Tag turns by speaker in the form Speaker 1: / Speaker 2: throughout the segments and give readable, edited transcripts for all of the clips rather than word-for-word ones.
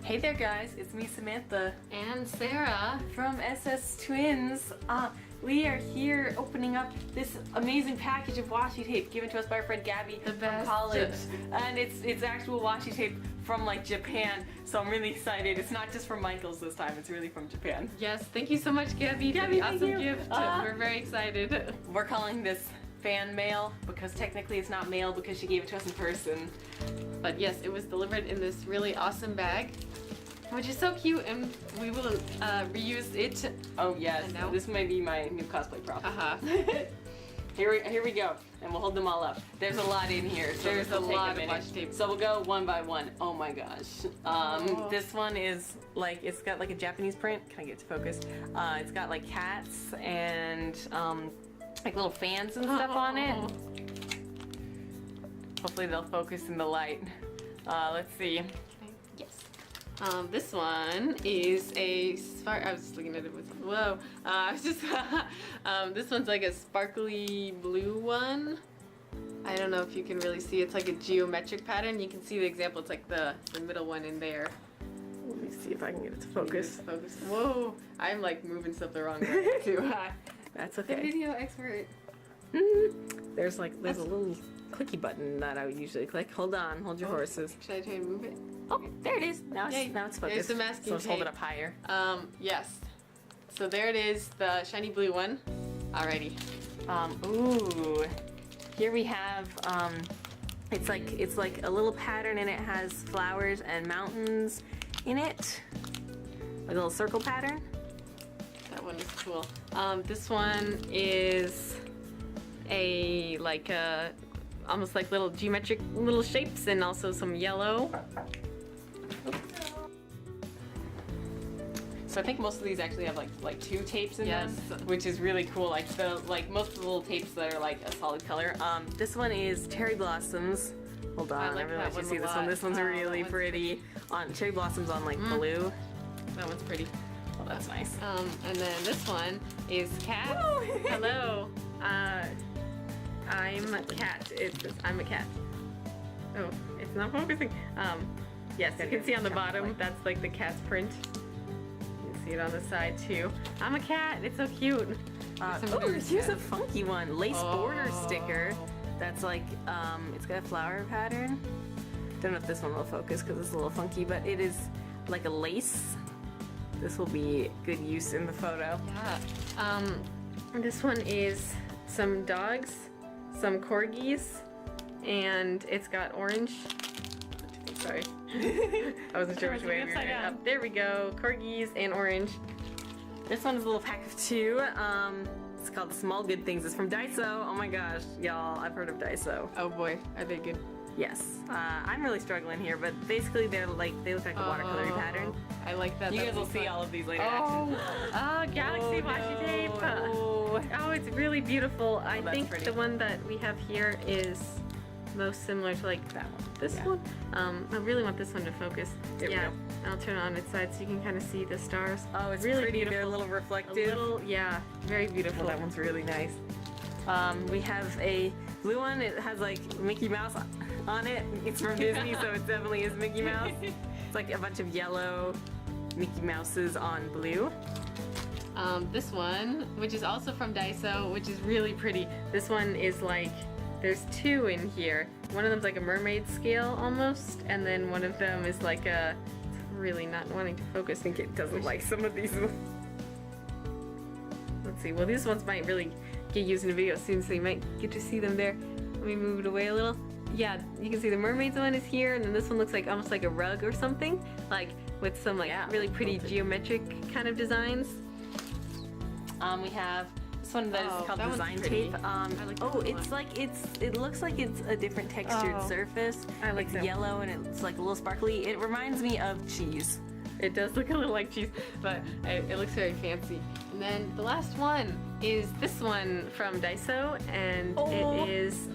Speaker 1: Hey there guys, it's me Samantha
Speaker 2: And Sarah
Speaker 1: from SS Twins. We are here opening up this amazing package of washi tape given to us by our friend Gabby
Speaker 2: The
Speaker 1: from
Speaker 2: best.
Speaker 1: college. And it's actual washi tape from like Japan, so I'm really excited. It's not just from Michael's this time, it's really from Japan.
Speaker 2: Yes, thank you so much, Gabby, for
Speaker 1: Gabby,
Speaker 2: the
Speaker 1: thank
Speaker 2: awesome
Speaker 1: you.
Speaker 2: gift. We're very excited.
Speaker 1: We're calling this fan mail because technically it's not mail because she gave it to us in person.
Speaker 2: But yes, it was delivered in this really awesome bag, which is so cute, and we will reuse it.
Speaker 1: Oh yes,
Speaker 2: And now-
Speaker 1: this may be my new cosplay prop.
Speaker 2: Uh-huh.
Speaker 1: Here we go, and we'll hold them all up. There's a lot in here, so
Speaker 2: There's
Speaker 1: this will
Speaker 2: a
Speaker 1: take
Speaker 2: lot of
Speaker 1: minute.
Speaker 2: washi tape.
Speaker 1: So we'll go one by one. Oh my gosh.
Speaker 2: Oh.
Speaker 1: This one is like, it's got like a Japanese print. Can I get it to focus? It's got like cats and like little fans and stuff on it. Hopefully they'll focus in the light. Let's see.
Speaker 2: Yes. This one is a I was just looking at it with whoa. I was just this one's like a sparkly blue one. I don't know if you can really see. It's like a geometric pattern. You can see the example. It's like the middle one in there.
Speaker 1: Let me see if I can get it to focus.
Speaker 2: Focus. Whoa! I'm like moving stuff the wrong way too.
Speaker 1: That's
Speaker 2: The
Speaker 1: okay.
Speaker 2: video expert.
Speaker 1: There's a little clicky button that I would usually click. Hold on, hold your horses.
Speaker 2: Should I try to move it?
Speaker 1: Oh, there it is. Now
Speaker 2: Yay.
Speaker 1: it's
Speaker 2: There's
Speaker 1: focused.
Speaker 2: the masking
Speaker 1: So let's hold it
Speaker 2: tape.
Speaker 1: up higher.
Speaker 2: Yes. So there it is, the shiny blue one. Alrighty.
Speaker 1: Ooh. Here we have it's like a little pattern and it has flowers and mountains in it. Like a little circle pattern.
Speaker 2: That one is cool. This one is almost like little geometric little shapes and also some yellow.
Speaker 1: So I think most of these actually have like two tapes in
Speaker 2: Yes.
Speaker 1: them, which is really cool. Like most of the little tapes that are like a solid color. This one is cherry blossoms. Hold on,
Speaker 2: like
Speaker 1: I really
Speaker 2: that
Speaker 1: want you to
Speaker 2: one
Speaker 1: see
Speaker 2: a
Speaker 1: this
Speaker 2: lot.
Speaker 1: one. This one's
Speaker 2: Oh,
Speaker 1: really
Speaker 2: that one's
Speaker 1: pretty. On cherry blossoms on like blue.
Speaker 2: That one's pretty.
Speaker 1: Oh, that's nice.
Speaker 2: And then this one is cat.
Speaker 1: Woo!
Speaker 2: Hello. I'm a cat. I'm a cat. Oh, it's not focusing. Yes, you can see on the bottom, that's like the cat's print. You can see it on the side too. I'm a cat. It's so cute.
Speaker 1: Here's a funky one. Lace border
Speaker 2: Oh.
Speaker 1: sticker. That's like, it's got a flower pattern. Don't know if this one will focus because it's a little funky, but it is like a lace. This will be good use in the photo.
Speaker 2: Yeah. This one is some dogs, some corgis, and it's got orange. Sorry. I wasn't sure which way we were
Speaker 1: Upside
Speaker 2: going.
Speaker 1: down.
Speaker 2: There we go. Corgis and orange.
Speaker 1: This one is a little pack of two. It's called the Small Good Things. It's from Daiso. Oh my gosh, y'all, I've heard of Daiso.
Speaker 2: Oh boy, are they good?
Speaker 1: Yes. I'm really struggling here, but basically they look like a watercolory pattern.
Speaker 2: I like that.
Speaker 1: You guys
Speaker 2: That'll
Speaker 1: will
Speaker 2: be
Speaker 1: see
Speaker 2: fun.
Speaker 1: all of these later.
Speaker 2: Oh, Galaxy washi tape. Oh, it's really beautiful. I
Speaker 1: that's
Speaker 2: think
Speaker 1: pretty.
Speaker 2: the one that we have here is most similar to like
Speaker 1: That one.
Speaker 2: this
Speaker 1: Yeah.
Speaker 2: one. I really want this one to focus.
Speaker 1: There we
Speaker 2: yeah,
Speaker 1: go.
Speaker 2: I'll turn it on its side so you can kind of see the stars.
Speaker 1: Oh, it's
Speaker 2: really
Speaker 1: pretty.
Speaker 2: beautiful.
Speaker 1: They're a little
Speaker 2: A
Speaker 1: reflective.
Speaker 2: little, yeah, very beautiful.
Speaker 1: Well, that one's really nice. We have a blue one. It has like Mickey Mouse on it. It's from Disney, so it definitely is Mickey Mouse. It's like a bunch of yellow Mickey Mouses on blue.
Speaker 2: This one, which is also from Daiso, which is really pretty. This one is like, there's two in here. One of them's like a mermaid scale almost, and then one of them is like a, it's really not wanting to focus.
Speaker 1: I think it doesn't like some of these.
Speaker 2: Let's see, well these ones might really get used in the video soon, so you might get to see them there. Let me move it away a little. Yeah, you can see the mermaid's one is here, and then this one looks like almost like a rug or something, like with some like really pretty geometric kind of designs.
Speaker 1: We have this one that is
Speaker 2: Oh,
Speaker 1: called
Speaker 2: that one's
Speaker 1: design
Speaker 2: pretty.
Speaker 1: tape.
Speaker 2: I like that
Speaker 1: Oh,
Speaker 2: one a
Speaker 1: it's
Speaker 2: lot.
Speaker 1: like it looks like it's a different textured
Speaker 2: Oh,
Speaker 1: surface.
Speaker 2: I like
Speaker 1: it's
Speaker 2: that.
Speaker 1: yellow and it's like a little sparkly. It reminds me of cheese.
Speaker 2: It does look a little like cheese, but it looks very fancy. And then the last one is this one from Daiso, and
Speaker 1: Oh.
Speaker 2: it is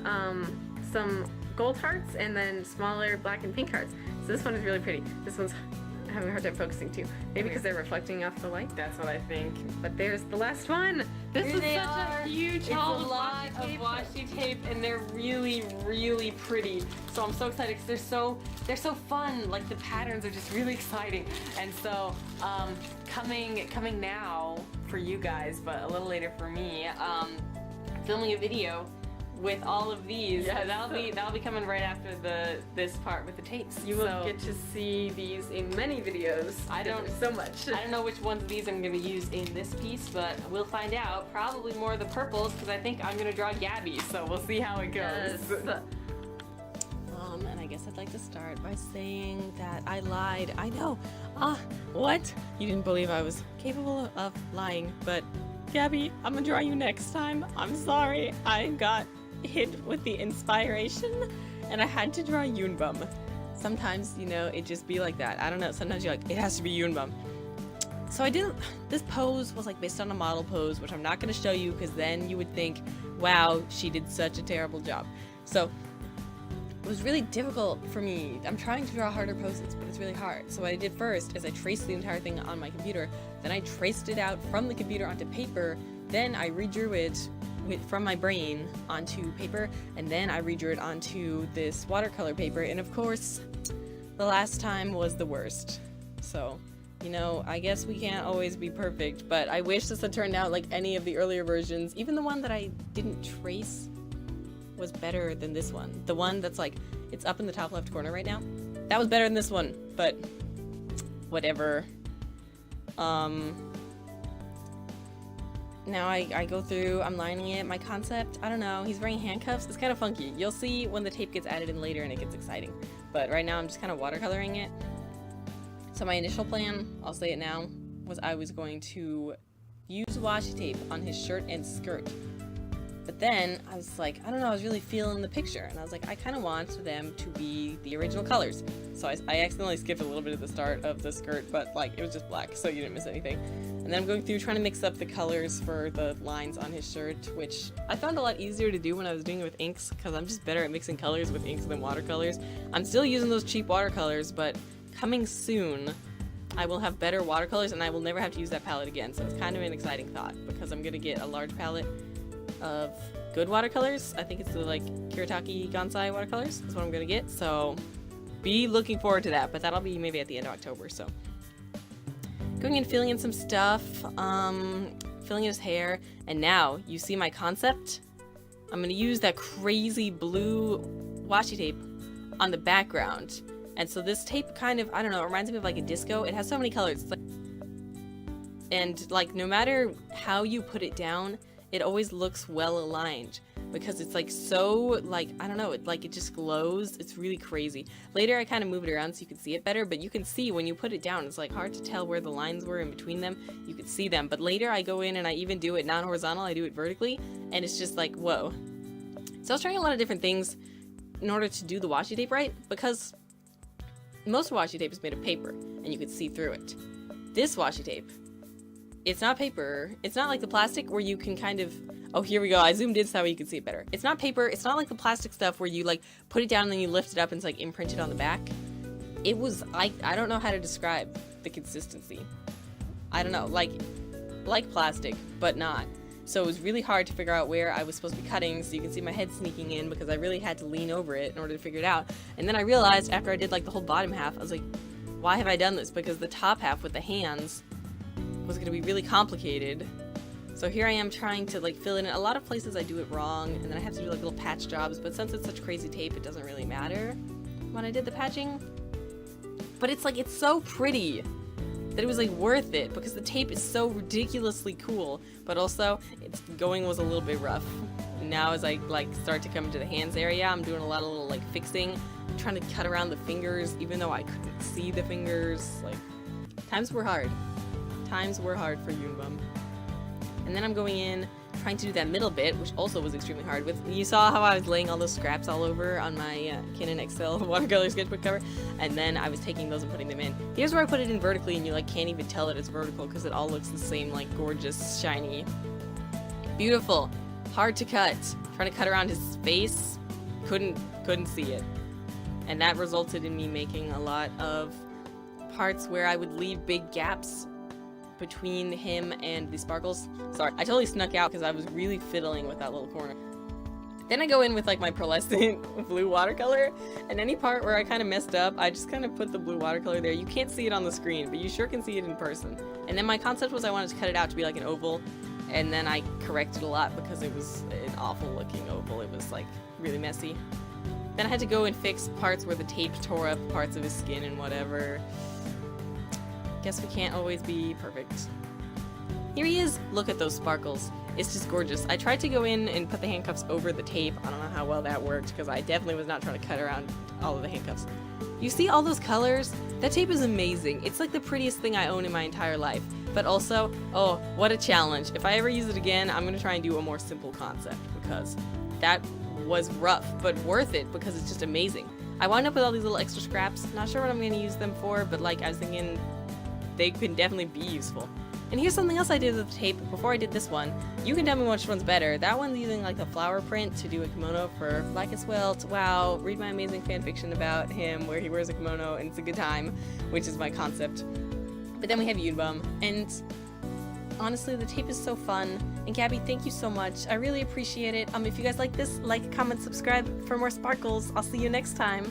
Speaker 2: some gold hearts and then smaller black and pink hearts. So this one is really pretty. This one's having a hard time focusing too. Maybe because they're reflecting off the light.
Speaker 1: That's what I think.
Speaker 2: But there's the last one. This
Speaker 1: Here
Speaker 2: is
Speaker 1: they
Speaker 2: such
Speaker 1: are.
Speaker 2: a huge
Speaker 1: It's a
Speaker 2: haul
Speaker 1: lot of washi tape, and they're really, really pretty. So I'm so excited because they're so fun. Like the patterns are just really exciting. And so coming now for you guys, but a little later for me, filming a video with all of these.
Speaker 2: Yes.
Speaker 1: That'll be coming right after this part with the tapes.
Speaker 2: You will get to see these in many videos.
Speaker 1: I don't-
Speaker 2: There's so much.
Speaker 1: I don't know which ones of these I'm going to use in this piece, but we'll find out. Probably more of the purples because I think I'm going to draw Gabby, so we'll see how it goes.
Speaker 2: Yes.
Speaker 3: And I guess I'd like to start by saying that I lied. I know. What? You didn't believe I was capable of lying, but Gabby, I'm gonna draw you next time. I'm sorry. I got hit with the inspiration and I had to draw Yunbum. Sometimes, you know, it just be like that. I don't know. Sometimes you're like, it has to be Yunbum. So I didn't, this pose was like based on a model pose, which I'm not gonna show you because then you would think, wow, she did such a terrible job. So it was really difficult for me. I'm trying to draw harder poses, but it's really hard. So what I did first is I traced the entire thing on my computer, then I traced it out from the computer onto paper, then I redrew it from my brain onto paper, and then I redrew it onto this watercolor paper, and of course, the last time was the worst. So, you know, I guess we can't always be perfect, but I wish this had turned out like any of the earlier versions. Even the one that I didn't trace was better than this one. The one that's like, it's up in the top left corner right now. That was better than this one, but whatever. Now I go through, I'm lining it. My concept, I don't know, he's wearing handcuffs. It's kind of funky. You'll see when the tape gets added in later and it gets exciting. But right now I'm just kind of watercoloring it. So my initial plan, I'll say it now, was I was going to use washi tape on his shirt and skirt. But then I was like, I don't know, I was really feeling the picture. And I was like, I kind of want them to be the original colors. So I accidentally skipped a little bit at the start of the skirt, but like it was just black, so you didn't miss anything. And then I'm going through trying to mix up the colors for the lines on his shirt, which I found a lot easier to do when I was doing it with inks, because I'm just better at mixing colors with inks than watercolors. I'm still using those cheap watercolors, but coming soon, I will have better watercolors and I will never have to use that palette again. So it's kind of an exciting thought, because I'm gonna get a large palette of good watercolors. I think it's the like Kiritaki Gansai watercolors is what I'm gonna get, so be looking forward to that, but that'll be maybe at the end of October. So going and filling in some stuff, filling in his hair, and now you see my concept. I'm gonna use that crazy blue washi tape on the background, and so this tape kind of, I don't know, it reminds me of like a disco. It has so many colors, it's like, and like no matter how you put it down, it always looks well aligned because it's like so like, I don't know, it like it just glows. It's really crazy. Later I kind of move it around so you can see it better, but you can see when you put it down, it's like hard to tell where the lines were in between them. You could see them, but later I go in and I even do it non-horizontal, I do it vertically, and it's just like, whoa. So I was trying a lot of different things in order to do the washi tape right, because most washi tape is made of paper and you could see through it. This washi tape, it's not paper. It's not like the plastic where you can kind of, oh, here we go. I zoomed in so you can see it better. It's not paper. It's not like the plastic stuff where you like put it down and then you lift it up and it's like imprinted on the back. It was, I don't know how to describe the consistency. I don't know, like plastic, but not. So it was really hard to figure out where I was supposed to be cutting, so you can see my head sneaking in because I really had to lean over it in order to figure it out. And then I realized after I did like the whole bottom half, I was like, why have I done this? Because the top half with the hands was going to be really complicated. So here I am trying to like fill in. A lot of places I do it wrong, and then I have to do like little patch jobs, but since it's such crazy tape, it doesn't really matter when I did the patching. But it's like, it's so pretty that it was like worth it because the tape is so ridiculously cool, but also its going was a little bit rough. And now as I like start to come into the hands area, I'm doing a lot of little like fixing, trying to cut around the fingers even though I couldn't see the fingers. Like, times were hard. Times were hard for Yunbum. And then I'm going in, trying to do that middle bit, which also was extremely hard. You saw how I was laying all those scraps all over on my Canon XL watercolor sketchbook cover, and then I was taking those and putting them in. Here's where I put it in vertically, and you like can't even tell that it's vertical because it all looks the same, like gorgeous, shiny. Beautiful. Hard to cut. Trying to cut around his face, couldn't see it. And that resulted in me making a lot of parts where I would leave big gaps between him and the sparkles. Sorry, I totally snuck out because I was really fiddling with that little corner. Then I go in with like my pearlescent blue watercolor, and any part where I kind of messed up, I just kind of put the blue watercolor there. You can't see it on the screen, but you sure can see it in person. And then my concept was I wanted to cut it out to be like an oval, and then I corrected a lot because it was an awful looking oval. It was like really messy. Then I had to go and fix parts where the tape tore up parts of his skin and whatever. Guess we can't always be perfect. Here he is! Look at those sparkles. It's just gorgeous. I tried to go in and put the handcuffs over the tape. I don't know how well that worked because I definitely was not trying to cut around all of the handcuffs. You see all those colors? That tape is amazing. It's like the prettiest thing I own in my entire life. But also, oh, what a challenge. If I ever use it again, I'm gonna try and do a more simple concept because that was rough, but worth it because it's just amazing. I wound up with all these little extra scraps. Not sure what I'm gonna use them for, but like I was thinking they could definitely be useful. And here's something else I did with the tape before I did this one. You can tell me which one's better. That one's using like the flower print to do a kimono for Blackest Welt. Wow, read my amazing fanfiction about him where he wears a kimono and it's a good time, which is my concept. But then we have Yunbum, and honestly the tape is so fun. And Gabby, thank you so much. I really appreciate it. If you guys like this, like, comment, subscribe for more sparkles. I'll see you next time.